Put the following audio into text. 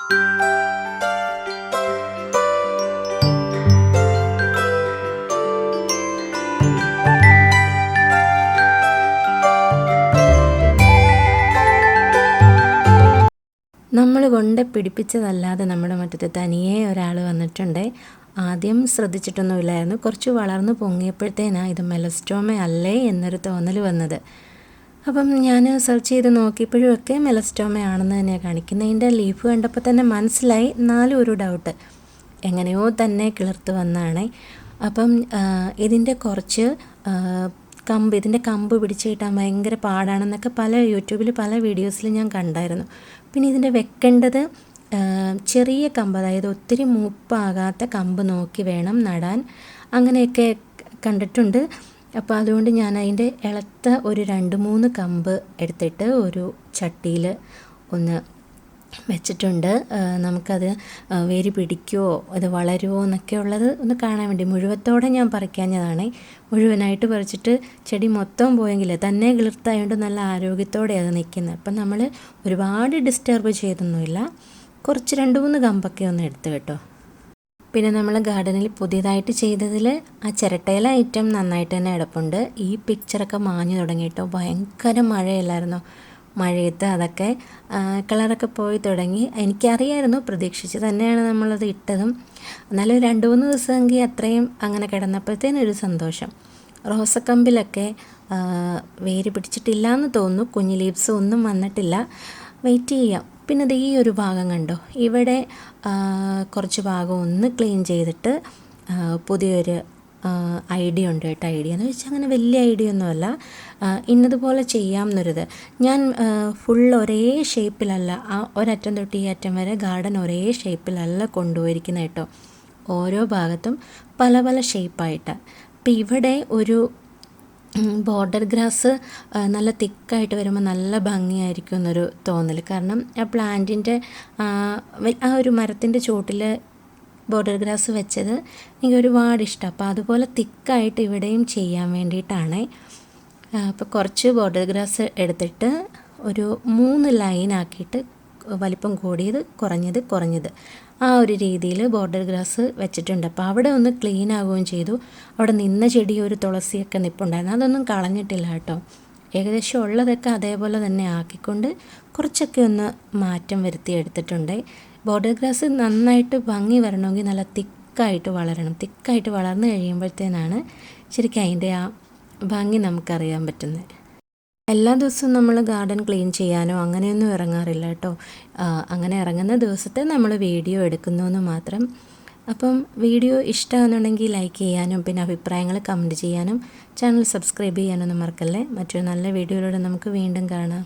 നമ്മൾ കൊണ്ട് പിടിപ്പിച്ചതല്ലാതെ നമ്മുടെ മുറ്റത്ത് തനിയെ ഒരാൾ വന്നിട്ടുണ്ട്. ആദ്യം ശ്രദ്ധിച്ചിട്ടൊന്നുമില്ലായിരുന്നു. കുറച്ച് വളർന്ന് പൊങ്ങിയപ്പോഴത്തേനാണ് ഇത് മെലസ്റ്റോമ അല്ലേ എന്നൊരു തോന്നൽ വന്നത്. അപ്പം ഞാൻ സെർച്ച് ചെയ്ത് നോക്കിയപ്പോഴും ഒക്കെ മെലസ്റ്റോമയാണെന്ന് തന്നെയാണ് കാണിക്കുന്നത്. ഇതിൻ്റെ ലീഫ് കണ്ടപ്പോൾ തന്നെ മനസ്സിലായി. എന്നാലും ഒരു ഡൗട്ട്, എങ്ങനെയോ തന്നെ കിളിർത്ത് വന്നതാണ്. അപ്പം ഇതിൻ്റെ കുറച്ച് ഇതിൻ്റെ കമ്പ് പിടിച്ച് കിട്ടാൻ ഭയങ്കര പാടാണെന്നൊക്കെ യൂട്യൂബിൽ പല വീഡിയോസിൽ ഞാൻ കണ്ടായിരുന്നു. പിന്നെ ഇതിൻ്റെ വെക്കേണ്ടത് ചെറിയ കമ്പ്, അതായത് ഒത്തിരി മൂപ്പാകാത്ത കമ്പ് നോക്കി വേണം നടാൻ, അങ്ങനെയൊക്കെ കണ്ടിട്ടുണ്ട്. അപ്പോൾ അതുകൊണ്ട് ഞാൻ അതിൻ്റെ ഇളത്ത ഒരു 2-3 കമ്പ് എടുത്തിട്ട് ഒരു ചട്ടിയിൽ ഒന്ന് വെച്ചിട്ടുണ്ട്. നമുക്കത് വേര് പിടിക്കുമോ അത് വളരുമോ എന്നൊക്കെ ഉള്ളത് ഒന്ന് കാണാൻ വേണ്ടി മുഴുവത്തോടെ ഞാൻ പറിക്കാഞ്ഞതാണ്. മുഴുവനായിട്ട് പറിച്ചിട്ട് ചെടി മൊത്തം പോയെങ്കിൽ തന്നെ കിളിർത്തായതുകൊണ്ട് നല്ല ആരോഗ്യത്തോടെ അത് നിൽക്കുന്നത്. അപ്പം നമ്മൾ ഒരുപാട് ഡിസ്റ്റർബ് ചെയ്തൊന്നുമില്ല, കുറച്ച് 2-3 കമ്പൊക്കെ ഒന്ന് എടുത്ത് കേട്ടോ. പിന്നെ നമ്മൾ ഗാർഡനിൽ പുതിയതായിട്ട് ചെയ്തതിൽ ആ ചിരട്ടയില ഐറ്റം നന്നായിട്ട് തന്നെ കിടപ്പുണ്ട്. ഈ പിക്ചറൊക്കെ മാഞ്ഞു തുടങ്ങി കേട്ടോ. ഭയങ്കര മഴയല്ലായിരുന്നോ, മഴയത്ത് അതൊക്കെ കളറൊക്കെ പോയി തുടങ്ങി. എനിക്കറിയായിരുന്നു, പ്രതീക്ഷിച്ച് തന്നെയാണ് നമ്മളത് ഇട്ടതും. എന്നാലും 2-3 ദിവസമെങ്കിൽ അത്രയും അങ്ങനെ കിടന്നപ്പോഴത്തേനൊരു സന്തോഷം. റോസക്കമ്പിലൊക്കെ വേര് പിടിച്ചിട്ടില്ല എന്ന് തോന്നുന്നു, കുഞ്ഞു ലീവ്സ് ഒന്നും വന്നിട്ടില്ല, വെയിറ്റ് ചെയ്യാം. പിന്നെ ഇത് ഈ ഒരു ഭാഗം കണ്ടോ, ഇവിടെ കുറച്ച് ഭാഗം ഒന്ന് ക്ലീൻ ചെയ്തിട്ട് പുതിയൊരു ഐഡിയ ഉണ്ട് കേട്ടോ. ഐഡിയ എന്ന് വെച്ചാൽ അങ്ങനെ വലിയ ഐഡിയ ഒന്നുമല്ല, ഇന്നതുപോലെ ചെയ്യാം എന്നൊരിത്. ഞാൻ ഫുൾ ഒരേ ഷേപ്പിലല്ല, ആ ഒരറ്റം തൊട്ട് ഈ അറ്റം വരെ ഗാർഡൻ ഒരേ ഷേപ്പിലല്ല കൊണ്ടുപോയിരിക്കുന്നത് കേട്ടോ. ഓരോ ഭാഗത്തും പല പല ഷേപ്പായിട്ട്. അപ്പം ഇവിടെ ഒരു ബോർഡർ ഗ്രാസ് നല്ല തിക്കായിട്ട് വരുമ്പോൾ നല്ല ഭംഗിയായിരിക്കും എന്നൊരു തോന്നൽ. കാരണം ആ പ്ലാന്റിൻ്റെ ആ ഒരു മരത്തിൻ്റെ ചോട്ടിൽ ബോർഡർ ഗ്രാസ് വെച്ചത് എനിക്ക് ഒരുപാട് ഇഷ്ടം. അപ്പോൾ അതുപോലെ തിക്കായിട്ട് ഇവിടെയും ചെയ്യാൻ വേണ്ടിയിട്ടാണ്. അപ്പോൾ കുറച്ച് ബോർഡർ ഗ്രാസ് എടുത്തിട്ട് ഒരു 3 ലൈനാക്കിയിട്ട് വലിപ്പം കൂടിയത് കുറഞ്ഞത് ആ ഒരു രീതിയിൽ ബോർഡർ ഗ്രാസ് വെച്ചിട്ടുണ്ട്. അപ്പോൾ അവിടെ ഒന്ന് ക്ലീൻ ആവുകയും ചെയ്തു. അവിടെ നിന്ന ചെടി ഒരു തുളസിയൊക്കെ നിൽപ്പുണ്ടായിരുന്നു, അതൊന്നും കളഞ്ഞിട്ടില്ല കേട്ടോ. ഏകദേശം ഉള്ളതൊക്കെ അതേപോലെ തന്നെ ആക്കിക്കൊണ്ട് കുറച്ചൊക്കെ ഒന്ന് മാറ്റം വരുത്തി എടുത്തിട്ടുണ്ട്. ബോർഡർ ഗ്രാസ് നന്നായിട്ട് ഭംഗി വരണമെങ്കിൽ നല്ല തിക്കായിട്ട് വളരണം. തിക്കായിട്ട് വളർന്നു കഴിയുമ്പോഴത്തേനാണ് ശരിക്കും അതിൻ്റെ ആ ഭംഗി നമുക്കറിയാൻ പറ്റുന്നത്. എല്ലാ ദിവസവും നമ്മൾ ഗാർഡൻ ക്ലീൻ ചെയ്യാനോ അങ്ങനെയൊന്നും ഇറങ്ങാറില്ല കേട്ടോ. അങ്ങനെ ഇറങ്ങുന്ന ദിവസത്തെ നമ്മൾ വീഡിയോ എടുക്കുന്നു എന്ന് മാത്രം. അപ്പം വീഡിയോ ഇഷ്ടമാണെന്നുണ്ടെങ്കിൽ ലൈക്ക് ചെയ്യാനും പിന്നെ അഭിപ്രായങ്ങൾ കമൻറ്റ് ചെയ്യാനും ചാനൽ സബ്സ്ക്രൈബ് ചെയ്യാനൊന്നും മറക്കല്ലേ. മറ്റൊരു നല്ല വീഡിയോയിലൂടെ നമുക്ക് വീണ്ടും കാണാം.